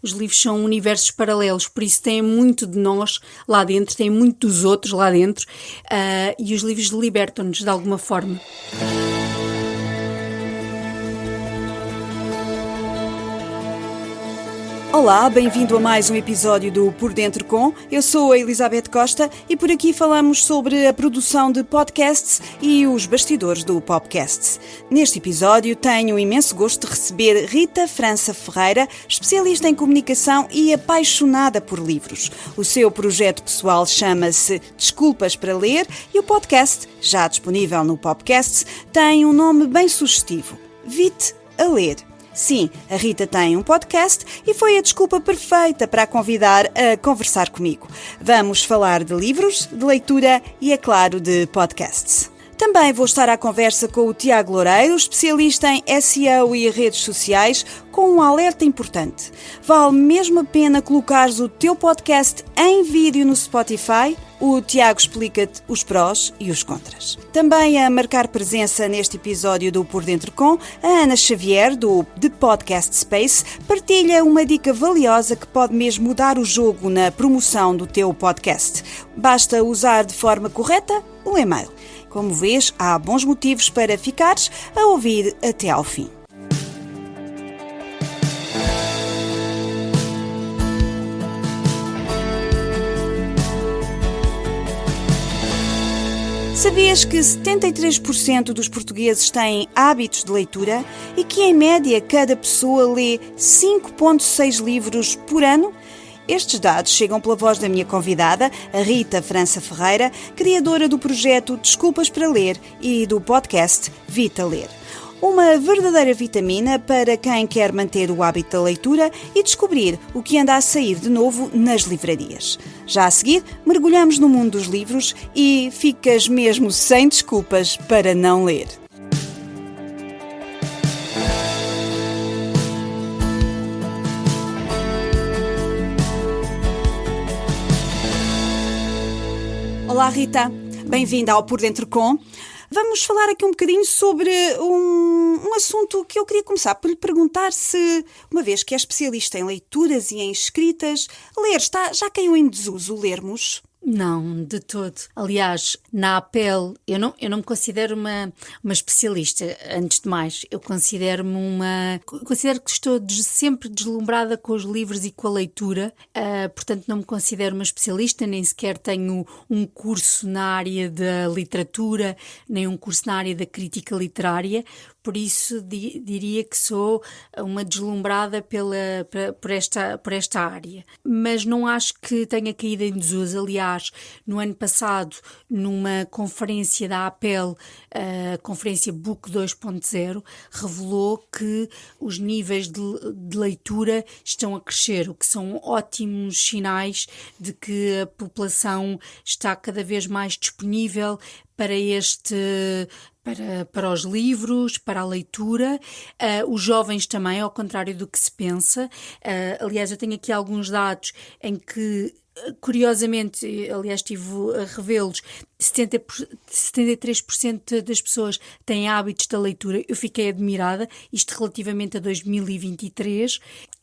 os livros são universos paralelos, por isso têm muito de nós lá dentro, têm muito dos outros lá dentro, e os livros libertam-nos de alguma forma. Olá, bem-vindo a mais um episódio do Por Dentro Com. Eu sou a Elizabeth Costa e por aqui falamos sobre a produção de podcasts e os bastidores do podcast. Neste episódio tenho o imenso gosto de receber Rita França Ferreira, especialista em comunicação e apaixonada por livros. O seu projeto pessoal chama-se Desculpas para Ler e o podcast, já disponível no podcast, tem um nome bem sugestivo: Vite a Ler. Sim, a Rita tem um podcast e foi a desculpa perfeita para a convidar a conversar comigo. Vamos falar de livros, de leitura e, é claro, de podcasts. Também vou estar à conversa com o Tiago Loureiro, especialista em SEO e redes sociais, com um alerta importante. Vale mesmo a pena colocares o teu podcast em vídeo no Spotify? O Tiago explica-te os prós e os contras. Também a marcar presença neste episódio do Por Dentro Com, a Ana Xavier, do The Podcast Space, partilha uma dica valiosa que pode mesmo mudar o jogo na promoção do teu podcast. Basta usar de forma correta o e-mail. Como vês, há bons motivos para ficares a ouvir até ao fim. Sabias que 73% dos portugueses têm hábitos de leitura e que, em média, cada pessoa lê 5,6 livros por ano? Estes dados chegam pela voz da minha convidada, a Rita França Ferreira, criadora do projeto Desculpas para Ler e do podcast Vite a Ler. Uma verdadeira vitamina para quem quer manter o hábito da leitura e descobrir o que anda a sair de novo nas livrarias. Já a seguir, mergulhamos no mundo dos livros e ficas mesmo sem desculpas para não ler. Olá Rita, bem-vinda ao Por Dentro Com. Vamos falar aqui um bocadinho sobre um assunto que eu queria começar por lhe perguntar se, uma vez que é especialista em leituras e em escritas, ler já caiu em desuso lermos? Não, de todo. Aliás, na APEL, eu não me considero uma especialista, antes de mais. Eu considero que estou sempre deslumbrada com os livros e com a leitura, portanto não me considero uma especialista, nem sequer tenho um curso na área da literatura, nem um curso na área da crítica literária. Por isso diria que sou uma deslumbrada por esta área. Mas não acho que tenha caído em desuso. Aliás, no ano passado, numa conferência da APEL, a conferência Book 2.0, revelou que os níveis de leitura estão a crescer, o que são ótimos sinais de que a população está cada vez mais disponível para os livros, para a leitura. Os jovens também, ao contrário do que se pensa. Aliás, eu tenho aqui alguns dados em que, curiosamente, aliás estive a revê-los, 73% das pessoas têm hábitos da leitura. Eu fiquei admirada, isto relativamente a 2023,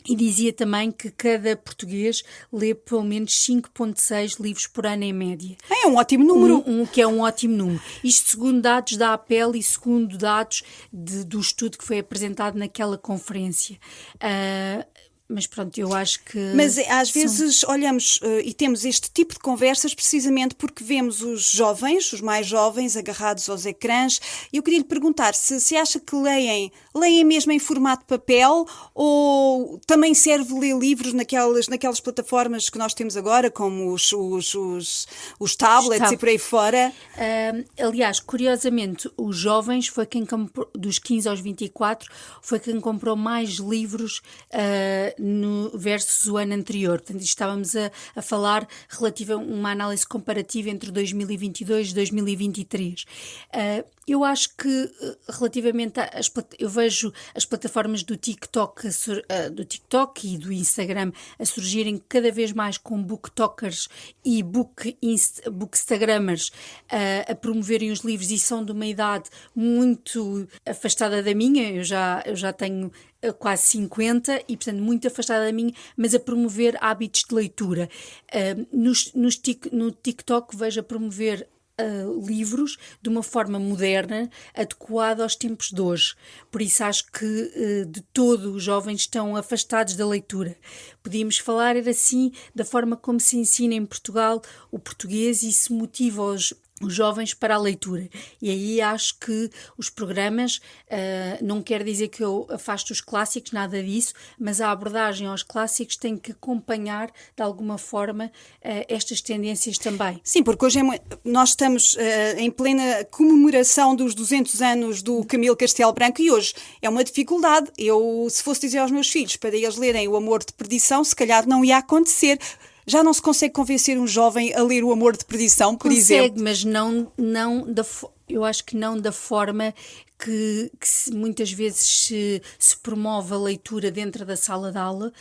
e dizia também que cada português lê pelo menos 5,6 livros por ano em média. É um ótimo número. Que é um ótimo número. Isto segundo dados da APEL e segundo dados do estudo que foi apresentado naquela conferência. Mas pronto, eu acho que... Mas às vezes olhamos e temos este tipo de conversas precisamente porque vemos os jovens, os mais jovens, agarrados aos ecrãs. E eu queria lhe perguntar se acha que leem mesmo em formato papel ou também serve ler livros naquelas plataformas que nós temos agora, como os tablets e por aí fora? Aliás, curiosamente, os jovens foi quem comprou, dos 15 aos 24, foi quem comprou mais livros versus o ano anterior. Portanto, estávamos a falar relativa a uma análise comparativa entre 2022 e 2023. Eu acho que relativamente eu vejo as plataformas do TikTok e do Instagram a surgirem cada vez mais com booktokers e bookstagrammers a promoverem os livros, e são de uma idade muito afastada da minha. Eu já tenho quase 50 e, portanto, muito afastada da minha, mas a promover hábitos de leitura. No TikTok vejo a promover livros de uma forma moderna, adequada aos tempos de hoje. Por isso acho que de todo os jovens estão afastados da leitura. Podíamos falar, era assim, da forma como se ensina em Portugal o português e se motiva os jovens para a leitura. E aí acho que os programas, não quer dizer que eu afaste os clássicos, nada disso, mas a abordagem aos clássicos tem que acompanhar de alguma forma estas tendências também. Sim, porque hoje nós estamos em plena comemoração dos 200 anos do Camilo Castelo Branco e hoje é uma dificuldade. Eu, se fosse dizer aos meus filhos para eles lerem O Amor de Perdição, se calhar não ia acontecer. Já não se consegue convencer um jovem a ler O Amor de Perdição, por exemplo? Consegue, mas eu acho que não da forma que muitas vezes se promove a leitura dentro da sala de aula.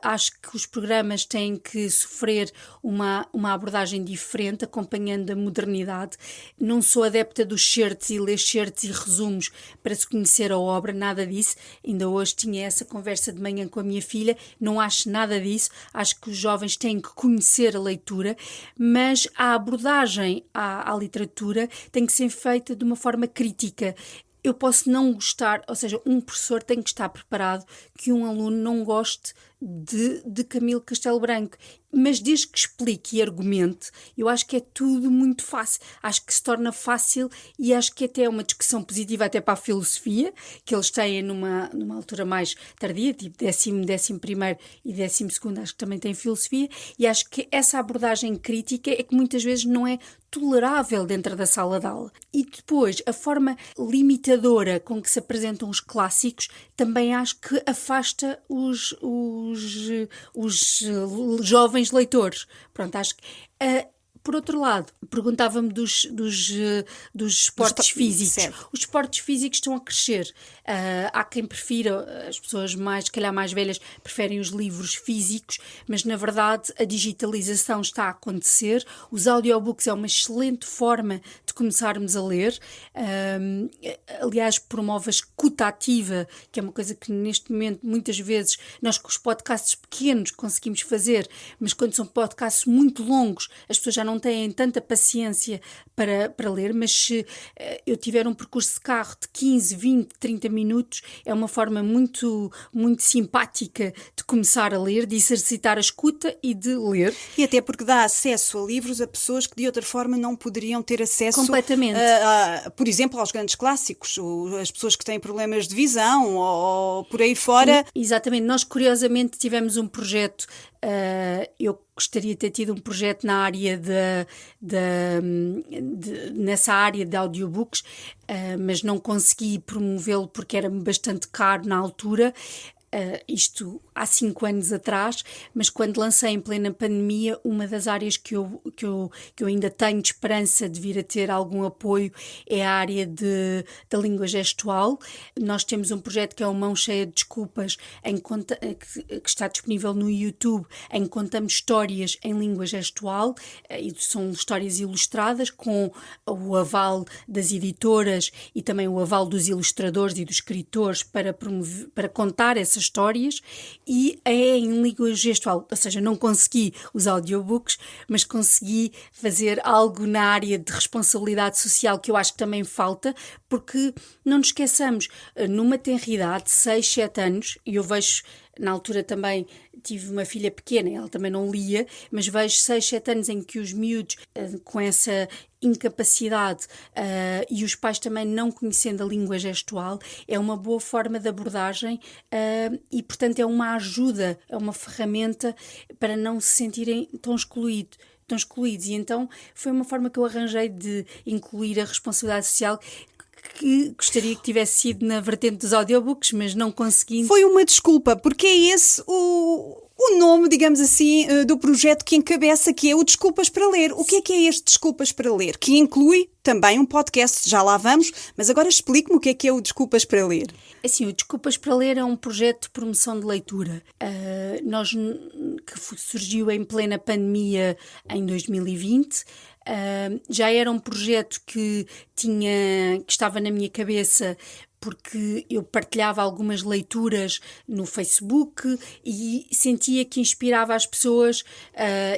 Acho que os programas têm que sofrer uma abordagem diferente, acompanhando a modernidade. Não sou adepta dos certos e ler certos e resumos para se conhecer a obra, nada disso. Ainda hoje tinha essa conversa de manhã com a minha filha, não acho nada disso. Acho que os jovens têm que conhecer a leitura, mas a abordagem à literatura tem que ser feita de uma forma crítica. Eu posso não gostar, ou seja, um professor tem que estar preparado que um aluno não goste de Camilo Castelo Branco, mas desde que explique e argumente, eu acho que é tudo muito fácil. Acho que se torna fácil e acho que até é uma discussão positiva até para a filosofia, que eles têm numa altura mais tardia, tipo 11º e 12º, acho que também tem filosofia, e acho que essa abordagem crítica é que muitas vezes não é tolerável dentro da sala de aula. E depois, a forma limitadora com que se apresentam os clássicos também acho que afasta os jovens leitores. Pronto, acho que... por outro lado, perguntava-me dos esportes físicos. Certo. Os esportes físicos estão a crescer. Há quem prefira, as pessoas mais, se calhar mais velhas, preferem os livros físicos, mas na verdade a digitalização está a acontecer. Os audiobooks é uma excelente forma de começarmos a ler. Aliás, promove a escuta ativa, que é uma coisa que neste momento, muitas vezes, nós com os podcasts pequenos conseguimos fazer, mas quando são podcasts muito longos, as pessoas já não têm tanta paciência para ler, mas se eu tiver um percurso de carro de 15, 20, 30 minutos, é uma forma muito, muito simpática de começar a ler, de exercitar a escuta e de ler. E até porque dá acesso a livros a pessoas que de outra forma não poderiam ter acesso, completamente, por exemplo, aos grandes clássicos, as pessoas que têm problemas de visão ou por aí fora. Exatamente, nós curiosamente tivemos um projeto, eu gostaria de ter tido um projeto na área nessa área de audiobooks, mas não consegui promovê-lo porque era bastante caro na altura. Isto há 5 anos atrás, mas quando lancei em plena pandemia, uma das áreas que eu ainda tenho de esperança de vir a ter algum apoio é a área da língua gestual. Nós temos um projeto que é o Mão Cheia de Desculpas, que está disponível no YouTube, em que contamos histórias em língua gestual, e são histórias ilustradas com o aval das editoras e também o aval dos ilustradores e dos escritores para contar essas histórias, e é em língua gestual, ou seja, não consegui os audiobooks, mas consegui fazer algo na área de responsabilidade social que eu acho que também falta, porque não nos esqueçamos, numa tenridade de 6, 7 anos, e eu vejo, na altura também tive uma filha pequena, ela também não lia, mas vejo 6, 7 anos em que os miúdos com essa incapacidade e os pais também não conhecendo a língua gestual, é uma boa forma de abordagem e, portanto, é uma ajuda, é uma ferramenta para não se sentirem tão excluídos. E então foi uma forma que eu arranjei de incluir a responsabilidade social, que gostaria que tivesse sido na vertente dos audiobooks, mas não consegui. Foi uma desculpa, porque é esse o o nome, digamos assim, do projeto que encabeça, que é o Desculpas para Ler. O que é este Desculpas para Ler? Que inclui também um podcast, já lá vamos, mas agora explique-me o que é o Desculpas para Ler. Assim, o Desculpas para Ler é um projeto de promoção de leitura. Que surgiu em plena pandemia em 2020. Já era um projeto que estava na minha cabeça porque eu partilhava algumas leituras no Facebook e sentia que inspirava as pessoas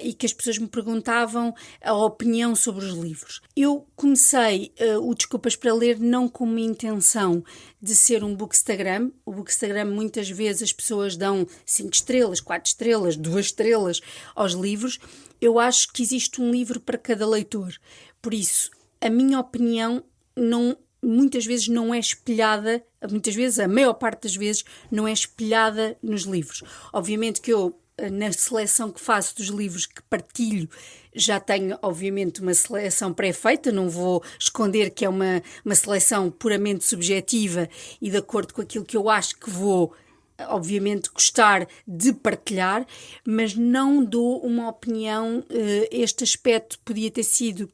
e que as pessoas me perguntavam a opinião sobre os livros. Eu comecei o Desculpas para Ler não com uma intenção de ser um bookstagram. O bookstagram, muitas vezes as pessoas dão 5 estrelas, 4 estrelas, 2 estrelas aos livros. Eu acho que existe um livro para cada leitor. Por isso, a minha opinião muitas vezes não é espelhada, a maior parte das vezes, não é espelhada nos livros. Obviamente que eu, na seleção que faço dos livros que partilho, já tenho, obviamente, uma seleção pré-feita, não vou esconder que é uma seleção puramente subjetiva e de acordo com aquilo que eu acho que vou, obviamente, gostar de partilhar, mas não dou uma opinião. Este aspecto podia ter sido.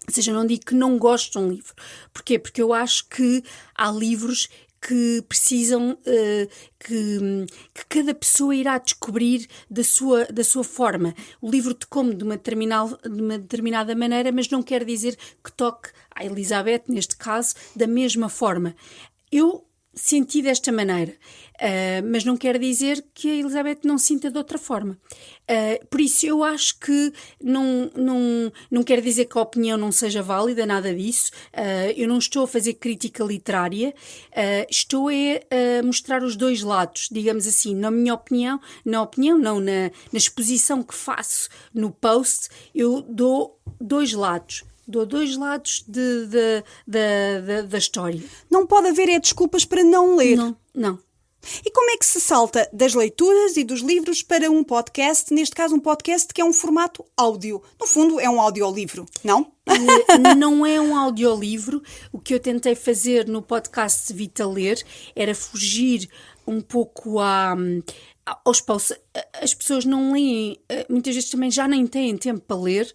Ou seja, não digo que não gosto de um livro. Porquê? Porque eu acho que há livros que precisam, que cada pessoa irá descobrir da sua forma. O livro te come de uma determinada maneira, mas não quer dizer que toque a Elizabeth, neste caso, da mesma forma. Eu senti desta maneira, mas não quer dizer que a Elizabeth não sinta de outra forma. Por isso eu acho que não quer dizer que a opinião não seja válida, nada disso. Eu não estou a fazer crítica literária, estou a mostrar os dois lados, digamos assim. Na exposição que faço no post, eu dou dois lados. Dou dois lados da história. Não pode haver desculpas para não ler. Não. E como é que se salta das leituras e dos livros para um podcast, neste caso um podcast que é um formato áudio? No fundo é um audiolivro, não? Não é um audiolivro. O que eu tentei fazer no podcast Vita Ler era fugir um pouco aos posts. As pessoas não leem, muitas vezes também já nem têm tempo para ler,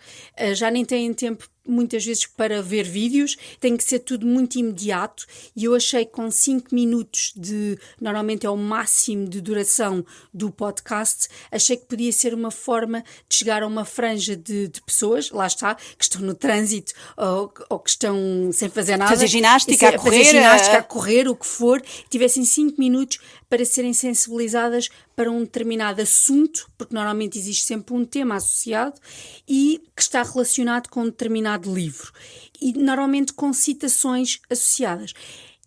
já nem têm tempo muitas vezes para ver vídeos, tem que ser tudo muito imediato e eu achei que com 5 minutos normalmente é o máximo de duração do podcast, achei que podia ser uma forma de chegar a uma franja de pessoas, lá está, que estão no trânsito ou que estão sem fazer nada. Fazer ginástica, a correr, o que for, tivessem 5 minutos para serem sensibilizadas para um determinado assunto, porque normalmente existe sempre um tema associado e que está relacionado com um determinado livro e normalmente com citações associadas.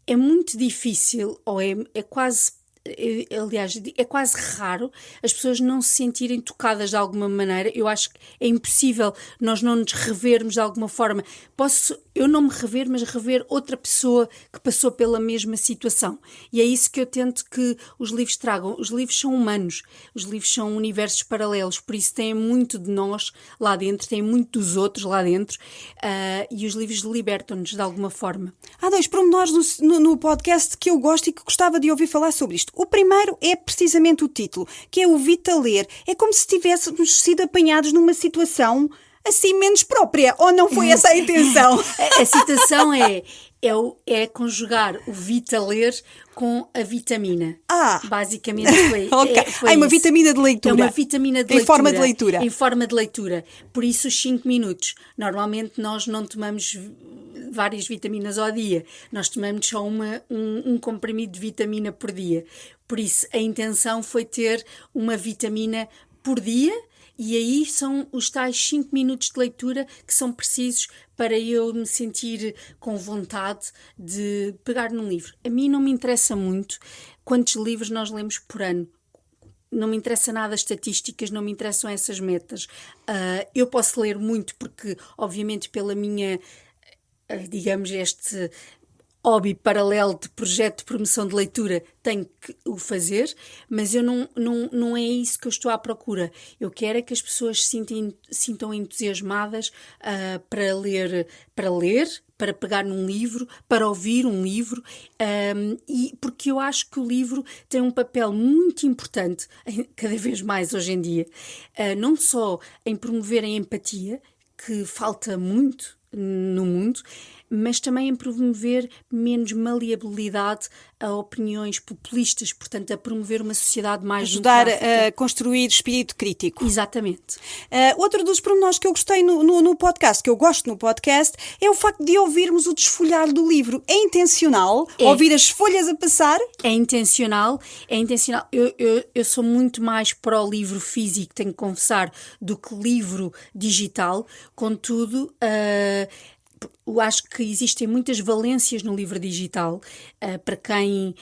É muito difícil, ou é quase, aliás, é quase raro as pessoas não se sentirem tocadas de alguma maneira. Eu acho que é impossível nós não nos revermos de alguma forma. Posso eu não me rever, mas rever outra pessoa que passou pela mesma situação. E é isso que eu tento que os livros tragam. Os livros são humanos, os livros são universos paralelos, por isso têm muito de nós lá dentro, têm muito dos outros lá dentro, e os livros libertam-nos de alguma forma. Há dois pormenores no podcast que eu gosto e que gostava de ouvir falar sobre isto. O primeiro é precisamente o título, que é o Vita Ler. É como se tivéssemos sido apanhados numa situação assim menos própria, ou não foi essa a intenção? A citação é conjugar o Vita Ler com a vitamina. Basicamente foi foi uma vitamina de leitura. É uma vitamina de leitura. Em forma de leitura. Em forma de leitura. Por isso os 5 minutos. Normalmente nós não tomamos várias vitaminas ao dia. Nós tomamos só um comprimido de vitamina por dia. Por isso a intenção foi ter uma vitamina por dia. E aí são os tais 5 minutos de leitura que são precisos para eu me sentir com vontade de pegar num livro. A mim não me interessa muito quantos livros nós lemos por ano. Não me interessa nada as estatísticas, não me interessam essas metas. Eu posso ler muito porque, obviamente, pela minha, digamos, este hobby paralelo de projeto de promoção de leitura, tenho que o fazer, mas eu não é isso que eu estou à procura. Eu quero é que as pessoas se sintam entusiasmadas para ler, para pegar num livro, para ouvir um livro, e porque eu acho que o livro tem um papel muito importante, cada vez mais hoje em dia, não só em promover a empatia, que falta muito no mundo, mas também em promover menos maleabilidade a opiniões populistas, portanto, a promover uma sociedade mais ajudar democrática. a construir espírito crítico. Exatamente. Outro dos pormenores que eu gostei no podcast, que eu gosto no podcast, é o facto de ouvirmos o desfolhar do livro. É intencional ouvir as folhas a passar? É intencional, é intencional. Eu sou muito mais para o livro físico, tenho que confessar, do que livro digital. Contudo, eu acho que existem muitas valências no livro digital para quem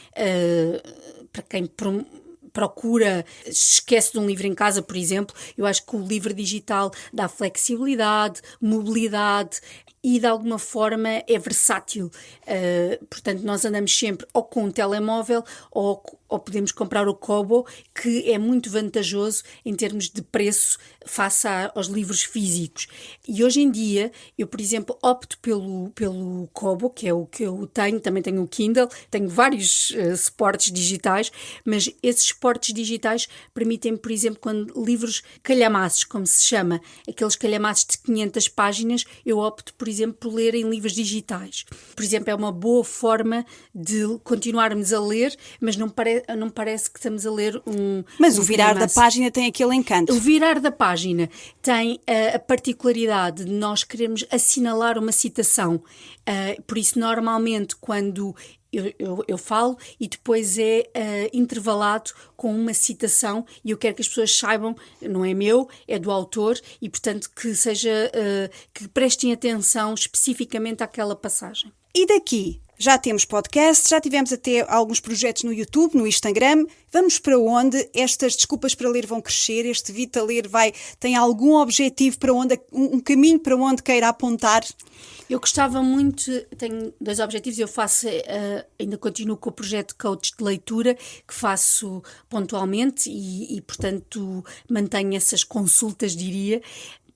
procura, esquece de um livro em casa, por exemplo. Eu acho que o livro digital dá flexibilidade, mobilidade e de alguma forma é versátil. Portanto, nós andamos sempre ou com um telemóvel ou podemos comprar o Kobo, que é muito vantajoso em termos de preço face aos livros físicos. E hoje em dia, eu, por exemplo, opto pelo Kobo, que é o que eu tenho, também tenho o Kindle, tenho vários suportes digitais, mas esses suportes digitais permitem, por exemplo, quando livros calhamaços, como se chama, aqueles calhamaços de 500 páginas, eu opto, por exemplo, por ler em livros digitais. Por exemplo, é uma boa forma de continuarmos a ler, mas não parece que estamos a ler um... Mas o virar da página tem aquele encanto. O virar da página tem a particularidade de nós querermos assinalar uma citação. Por isso, normalmente, quando eu falo e depois é intervalado com uma citação, e eu quero que as pessoas saibam, não é meu, é do autor, e portanto que prestem atenção especificamente àquela passagem. E daqui? Já temos podcast, já tivemos até alguns projetos no YouTube, no Instagram. Vamos para onde? Estas desculpas para ler vão crescer? Este Vita Ler tem algum objetivo para onde, um caminho para onde queira apontar? Eu gostava muito, tenho 2 objetivos, eu faço, ainda continuo com o projeto Coach de Leitura, que faço pontualmente e portanto mantenho essas consultas, diria.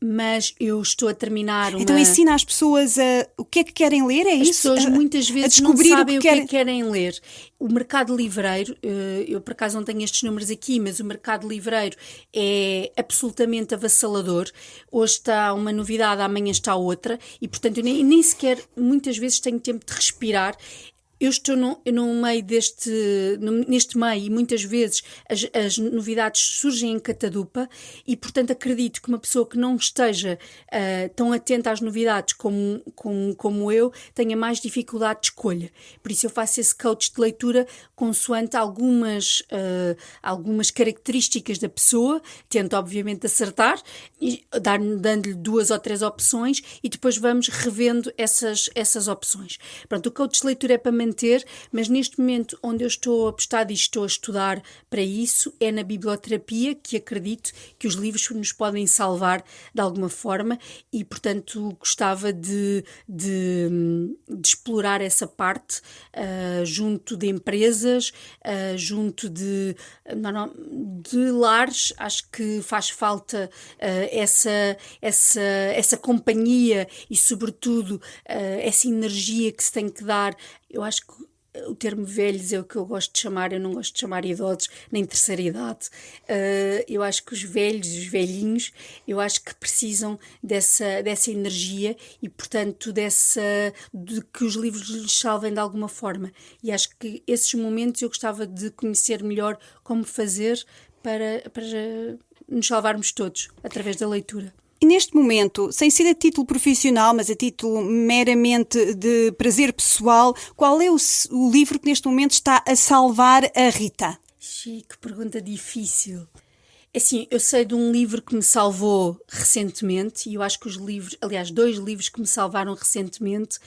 Mas eu estou a terminar uma... Então ensina às pessoas o que é que querem ler, é isso? As pessoas muitas vezes não sabem o que é que querem ler. O mercado livreiro, eu por acaso não tenho estes números aqui, mas o mercado livreiro é absolutamente avassalador. Hoje está uma novidade, amanhã está outra, e portanto eu nem sequer muitas vezes tenho tempo de respirar. Eu estou no meio neste meio, e muitas vezes as novidades surgem em catadupa, e portanto acredito que uma pessoa que não esteja tão atenta às novidades como eu tenha mais dificuldade de escolha. Por isso eu faço esse coach de leitura consoante algumas características da pessoa, tento obviamente acertar, e dando-lhe 2 ou 3 opções, e depois vamos revendo essas opções. Pronto, o coach de leitura é para manter, mas neste momento onde eu estou apostado e estou a estudar para isso é na biblioterapia, que acredito que os livros nos podem salvar de alguma forma, e portanto gostava de explorar essa parte junto de empresas, junto de lares. Acho que faz falta essa companhia e sobretudo essa energia que se tem que dar. Eu acho que o termo velhos é o que eu gosto de chamar, eu não gosto de chamar idosos, nem terceira idade. Eu acho que os velhos, os velhinhos, eu acho que precisam dessa energia e, portanto, de que os livros lhes salvem de alguma forma. E acho que esses momentos eu gostava de conhecer melhor como fazer para nos salvarmos todos, através da leitura. E neste momento, sem ser a título profissional, mas a título meramente de prazer pessoal, qual é o livro que neste momento está a salvar a Rita? Que pergunta difícil. Assim, eu sei de um livro que me salvou recentemente, e eu acho que 2 livros que me salvaram recentemente,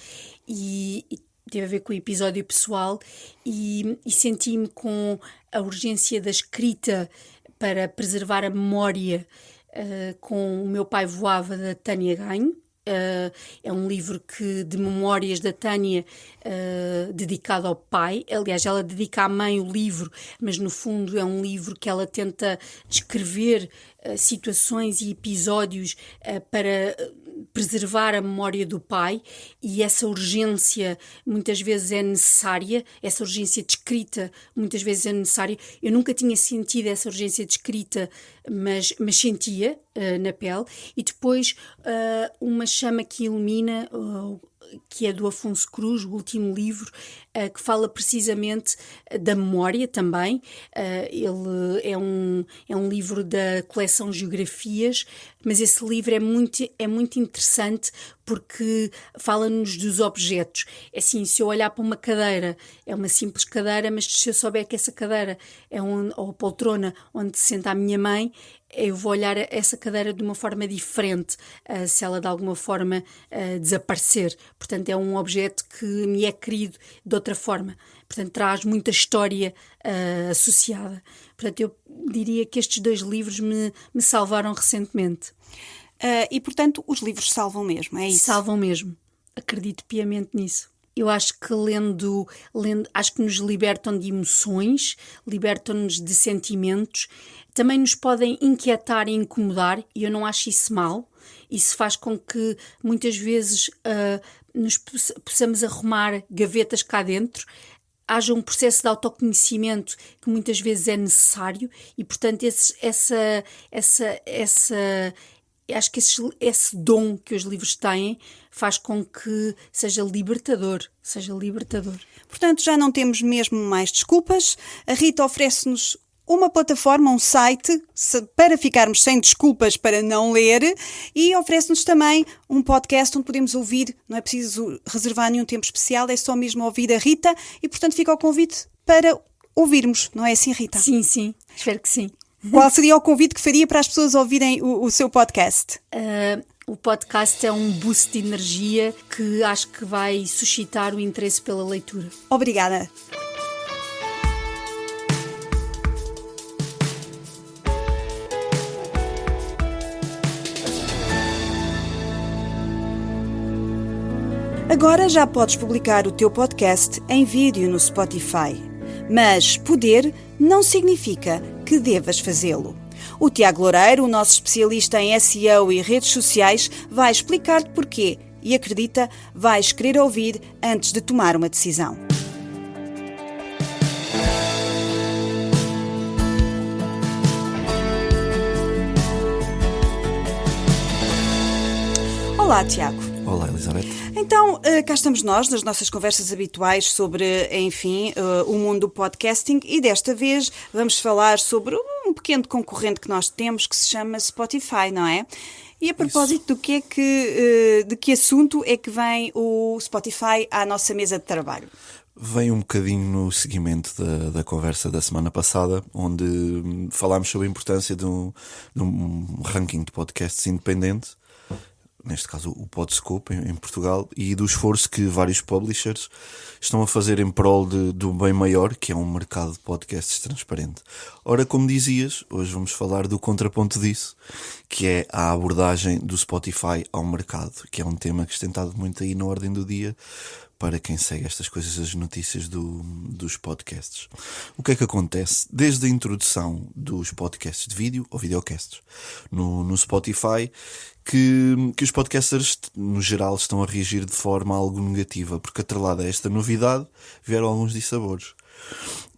e teve a ver com o episódio pessoal, e senti-me com a urgência da escrita para preservar a memória. Com O Meu Pai Voava, da Tânia Ganho. É um livro de memórias da Tânia, dedicado ao pai. Aliás, ela dedica à mãe o livro, mas no fundo é um livro que ela tenta descrever situações e episódios preservar a memória do pai, e essa urgência muitas vezes é necessária, essa urgência de escrita muitas vezes é necessária. Eu nunca tinha sentido essa urgência de escrita, mas sentia na pele. E depois Uma Chama que Ilumina, que é do Afonso Cruz, o último livro, que fala precisamente da memória também. Ele é um livro da coleção Geografias, mas esse livro é muito interessante porque fala-nos dos objetos. É assim, se eu olhar para uma cadeira, é uma simples cadeira, mas se eu souber que essa cadeira ou a poltrona onde se senta a minha mãe, eu vou olhar essa cadeira de uma forma diferente, se ela de alguma forma desaparecer. Portanto, é um objeto que me é querido de outra forma. Portanto, traz muita história associada. Portanto, eu diria que estes 2 livros me salvaram recentemente. E, portanto, os livros salvam mesmo, é isso? Salvam mesmo. Acredito piamente nisso. Eu acho que lendo, acho que nos libertam de emoções, libertam-nos de sentimentos, também nos podem inquietar e incomodar, e eu não acho isso mal. Isso faz com que muitas vezes nos possamos arrumar gavetas cá dentro, haja um processo de autoconhecimento que muitas vezes é necessário, e portanto acho que esse dom que os livros têm faz com que seja libertador. Portanto, já não temos mesmo mais desculpas. A Rita oferece-nos uma plataforma, um site, para ficarmos sem desculpas para não ler, e oferece-nos também um podcast onde podemos ouvir, não é preciso reservar nenhum tempo especial, é só mesmo ouvir a Rita, e portanto fica o convite para ouvirmos, não é assim, Rita? Sim, espero que sim. Qual seria o convite que faria para as pessoas ouvirem o seu podcast? O podcast é um boost de energia que acho que vai suscitar o interesse pela leitura. Obrigada. Agora já podes publicar o teu podcast em vídeo no Spotify. Mas poder não significa que devas fazê-lo. O Tiago Loureiro, o nosso especialista em SEO e redes sociais, vai explicar-te porquê e, acredita, vais querer ouvir antes de tomar uma decisão. Olá, Tiago. Olá, Elizabeth. Então, cá estamos nós, nas nossas conversas habituais sobre, enfim, o mundo do podcasting, e desta vez vamos falar sobre um pequeno concorrente que nós temos que se chama Spotify, não é? E a propósito de que assunto é que vem o Spotify à nossa mesa de trabalho? Vem um bocadinho no seguimento da conversa da semana passada, onde falámos sobre a importância de um ranking de podcasts independente, neste caso o Podscope em Portugal, e do esforço que vários publishers estão a fazer em prol do bem maior, que é um mercado de podcasts transparente. Ora, como dizias, hoje vamos falar do contraponto disso, que é a abordagem do Spotify ao mercado, que é um tema que tem estado muito aí na ordem do dia para quem segue estas coisas, as notícias dos podcasts. O que é que acontece? Desde a introdução dos podcasts de vídeo ou videocasts no Spotify, que os podcasters, no geral, estão a reagir de forma algo negativa, porque atrelada a esta novidade vieram alguns dissabores.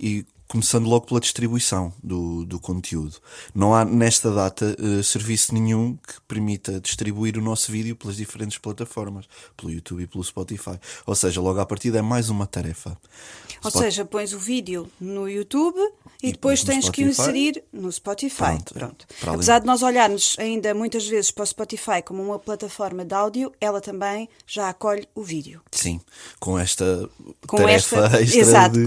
E começando logo pela distribuição do conteúdo. Não há nesta data serviço nenhum que permita distribuir o nosso vídeo pelas diferentes plataformas, pelo YouTube e pelo Spotify. Ou seja, logo à partida é mais uma tarefa. Ou seja, pões o vídeo no YouTube e depois tens que o inserir no Spotify. Pronto. Apesar de nós olharmos ainda muitas vezes para o Spotify como uma plataforma de áudio, ela também já acolhe o vídeo. Sim, com esta tarefa extra. Exato,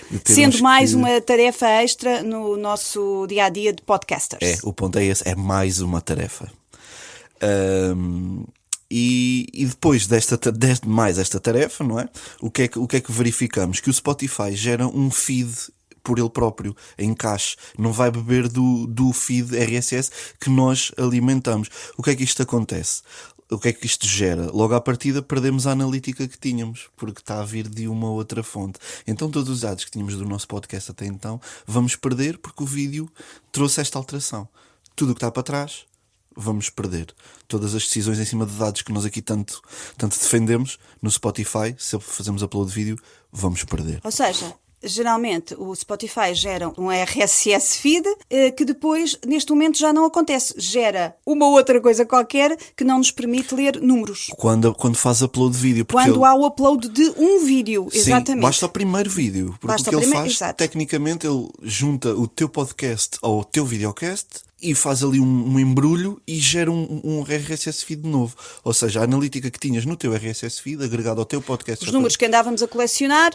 de sendo mais uma tarefa extra no nosso dia-a-dia de podcasters. O ponto é esse, é mais uma tarefa. E depois de mais esta tarefa, não é? O que é que verificamos? Que o Spotify gera um feed por ele próprio, em cache. Não vai beber do feed RSS que nós alimentamos. O que é que isto acontece? O que é que isto gera? Logo à partida perdemos a analítica que tínhamos, porque está a vir de uma outra fonte. Então todos os dados que tínhamos do nosso podcast até então vamos perder, porque o vídeo trouxe esta alteração. Tudo o que está para trás vamos perder. Todas as decisões em cima de dados que nós aqui tanto defendemos no Spotify, se fazemos upload de vídeo, vamos perder. Ou seja, geralmente o Spotify gera um RSS feed que depois, neste momento, já não acontece. Gera uma outra coisa qualquer que não nos permite ler números. Quando faz upload de vídeo. Quando há o upload de um vídeo, sim, exatamente. Basta o primeiro vídeo. Porque Basta o que ele faz, exato. tecnicamente, ele junta o teu podcast ao teu videocast e faz ali um embrulho e gera um RSS feed novo. Ou seja, a analítica que tinhas no teu RSS feed, agregado ao teu podcast... Os números que andávamos a colecionar...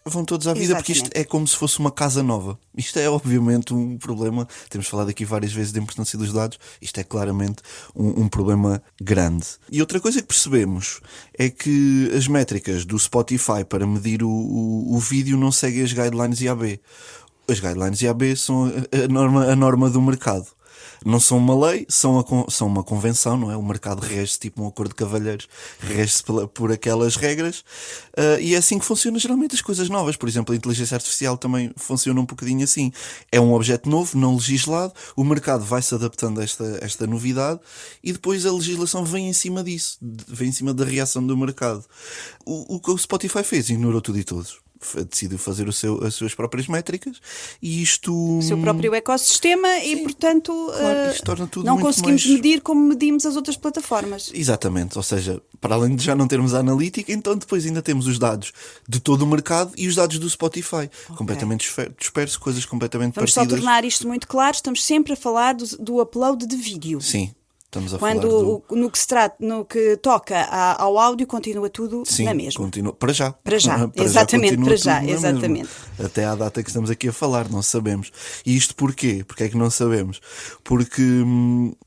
vão todos à vida. Exatamente. Porque isto é como se fosse uma casa nova. Isto é obviamente um problema. Temos falado aqui várias vezes da importância dos dados. Isto é claramente um problema grande. E outra coisa que percebemos é que as métricas do Spotify para medir o vídeo não seguem as guidelines IAB. As guidelines IAB são a norma do mercado. Não são uma lei, são uma convenção, não é? O mercado rege-se, tipo um acordo de cavalheiros, rege-se por aquelas regras, e é assim que funcionam geralmente as coisas novas. Por exemplo, a inteligência artificial também funciona um bocadinho assim. É um objeto novo, não legislado, o mercado vai-se adaptando a esta novidade e depois a legislação vem em cima disso, vem em cima da reação do mercado. O que o Spotify fez, ignorou tudo e todos. Decidiu fazer as suas próprias métricas e isto... o seu próprio ecossistema. Sim, e, portanto, claro, isto torna tudo não muito conseguimos mais... medir como medimos as outras plataformas. Exatamente, ou seja, para além de já não termos a analítica, então depois ainda temos os dados de todo o mercado e os dados do Spotify. Okay. Completamente dispersos, coisas completamente Vamos partidas. Vamos só tornar isto muito claro, estamos sempre a falar do upload de vídeo. Sim. Estamos a quando falar no que toca ao áudio continua tudo na mesma. Continua para já. Para já, exatamente. Até à data que estamos aqui a falar, não sabemos. E isto porquê? Porque é que não sabemos? Porque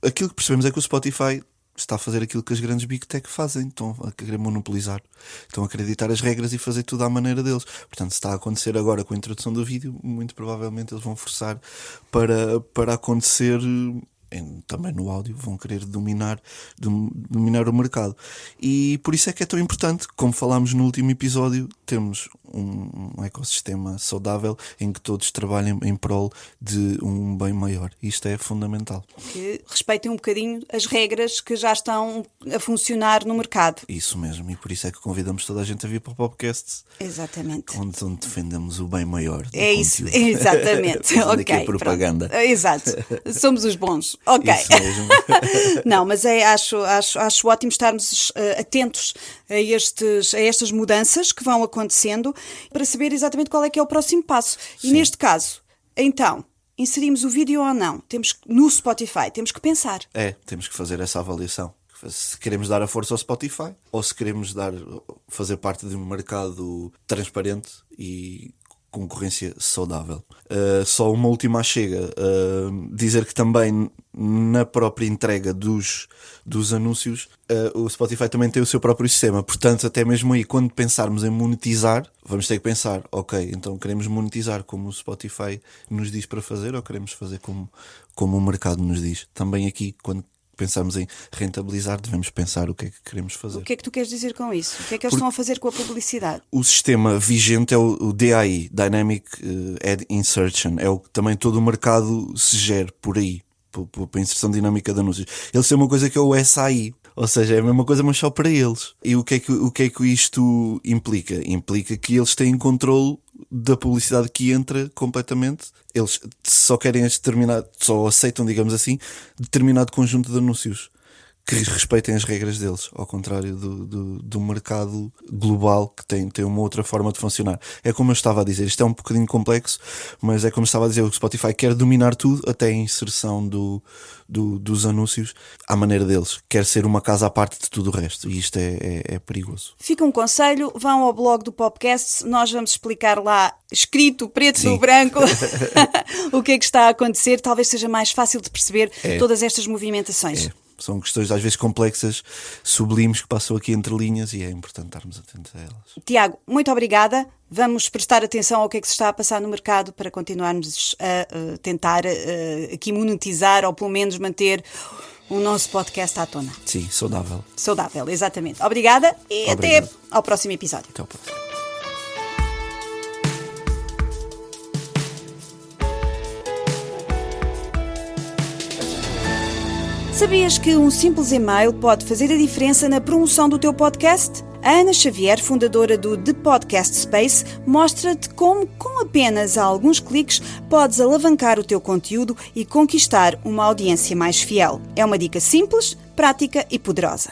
aquilo que percebemos é que o Spotify está a fazer aquilo que as grandes Big Tech fazem. Estão a querer monopolizar. Estão a acreditar as regras e fazer tudo à maneira deles. Portanto, se está a acontecer agora com a introdução do vídeo, muito provavelmente eles vão forçar para acontecer... também no áudio, vão querer dominar o mercado. E por isso é que é tão importante, como falámos no último episódio, termos um ecossistema saudável em que todos trabalhem em prol de um bem maior. Isto é fundamental. Que respeitem um bocadinho as regras que já estão a funcionar no mercado. Isso mesmo, e por isso é que convidamos toda a gente a vir para o podcast. Exatamente. Onde defendemos o bem maior. É isso, exatamente. Ok, aqui a propaganda. Pronto. Exato. Somos os bons. Ok. Isso mesmo. Não, mas acho ótimo estarmos atentos a estas mudanças que vão acontecendo para saber exatamente qual é que é o próximo passo. Sim. E neste caso, então, inserimos o vídeo ou não? No Spotify, temos que pensar. Temos que fazer essa avaliação. Se queremos dar a força ao Spotify ou se queremos fazer parte de um mercado transparente e concorrência saudável. Só uma última chega. Dizer que também na própria entrega dos anúncios o Spotify também tem o seu próprio sistema. Portanto, até mesmo aí, quando pensarmos em monetizar, vamos ter que pensar, ok, então queremos monetizar como o Spotify nos diz para fazer ou queremos fazer como o mercado nos diz? Também aqui, quando pensamos em rentabilizar, devemos pensar o que é que queremos fazer. O que é que tu queres dizer com isso? O que é que eles estão a fazer com a publicidade? O sistema vigente é o DAI, Dynamic Ad Insertion. É o que também todo o mercado se gera por aí, para inserção dinâmica de anúncios. Eles têm uma coisa que é o SAI, ou seja, é a mesma coisa, mas só para eles. E o que é que isto implica? Implica que eles têm controle da publicidade que entra completamente. Eles só querem só aceitam, digamos assim, determinado conjunto de anúncios que respeitem as regras deles, ao contrário do mercado global que tem uma outra forma de funcionar. É como eu estava a dizer, isto é um bocadinho complexo, mas é como eu estava a dizer, o Spotify quer dominar tudo, até a inserção dos anúncios à maneira deles, quer ser uma casa à parte de tudo o resto, e isto é perigoso. Fica um conselho, vão ao blog do podcast, nós vamos explicar lá, escrito preto no branco, o que é que está a acontecer, talvez seja mais fácil de perceber todas estas movimentações. São questões às vezes complexas, sublimes, que passam aqui entre linhas e é importante estarmos atentos a elas. Tiago, muito obrigada. Vamos prestar atenção ao que é que se está a passar no mercado para continuarmos a tentar aqui monetizar ou pelo menos manter o nosso podcast à tona. Sim, saudável. Saudável, exatamente. Obrigada e até ao próximo episódio. Até ao próximo. Sabias que um simples e-mail pode fazer a diferença na promoção do teu podcast? A Ana Xavier, fundadora do The Podcast Space, mostra-te como, com apenas alguns cliques, podes alavancar o teu conteúdo e conquistar uma audiência mais fiel. É uma dica simples, prática e poderosa.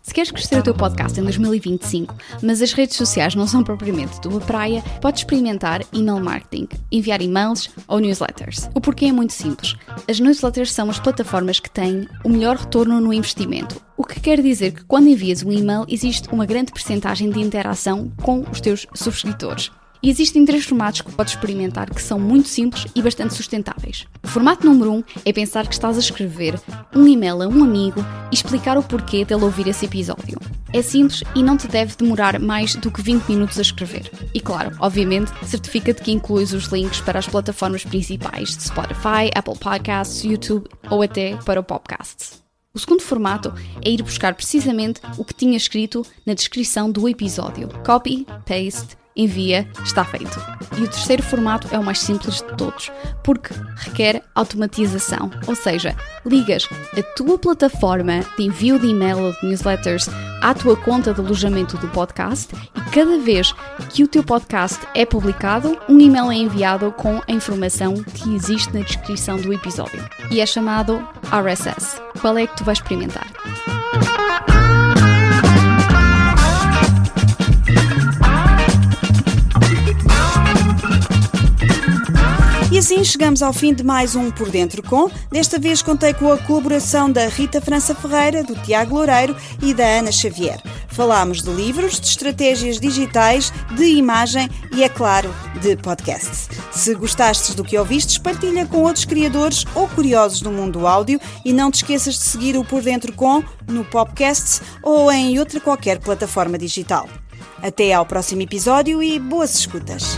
Se queres crescer o teu podcast em 2025, mas as redes sociais não são propriamente tua praia, podes experimentar email marketing, enviar e-mails ou newsletters. O porquê é muito simples. As newsletters são as plataformas que têm o melhor retorno no investimento, o que quer dizer que quando envias um e-mail existe uma grande percentagem de interação com os teus subscritores. E existem 3 formatos que podes experimentar que são muito simples e bastante sustentáveis. O formato número 1 é pensar que estás a escrever um e-mail a um amigo e explicar o porquê dele ouvir esse episódio. É simples e não te deve demorar mais do que 20 minutos a escrever. E claro, obviamente, certifica-te que incluis os links para as plataformas principais de Spotify, Apple Podcasts, YouTube ou até para o podcast. O segundo formato é ir buscar precisamente o que tinha escrito na descrição do episódio. Copy, paste, envia, está feito. E o terceiro formato é o mais simples de todos, porque requer automatização, ou seja, ligas a tua plataforma de envio de e-mail ou de newsletters à tua conta de alojamento do podcast e cada vez que o teu podcast é publicado, um e-mail é enviado com a informação que existe na descrição do episódio. E é chamado RSS. Qual é que tu vais experimentar? E assim chegamos ao fim de mais um Por Dentro Com. Desta vez contei com a colaboração da Rita França Ferreira, do Tiago Loureiro e da Ana Xavier. Falámos de livros, de estratégias digitais, de imagem e, é claro, de podcasts. Se gostastes do que ouvistes, partilha com outros criadores ou curiosos do mundo do áudio e não te esqueças de seguir o Por Dentro Com no Podcasts ou em outra qualquer plataforma digital. Até ao próximo episódio e boas escutas!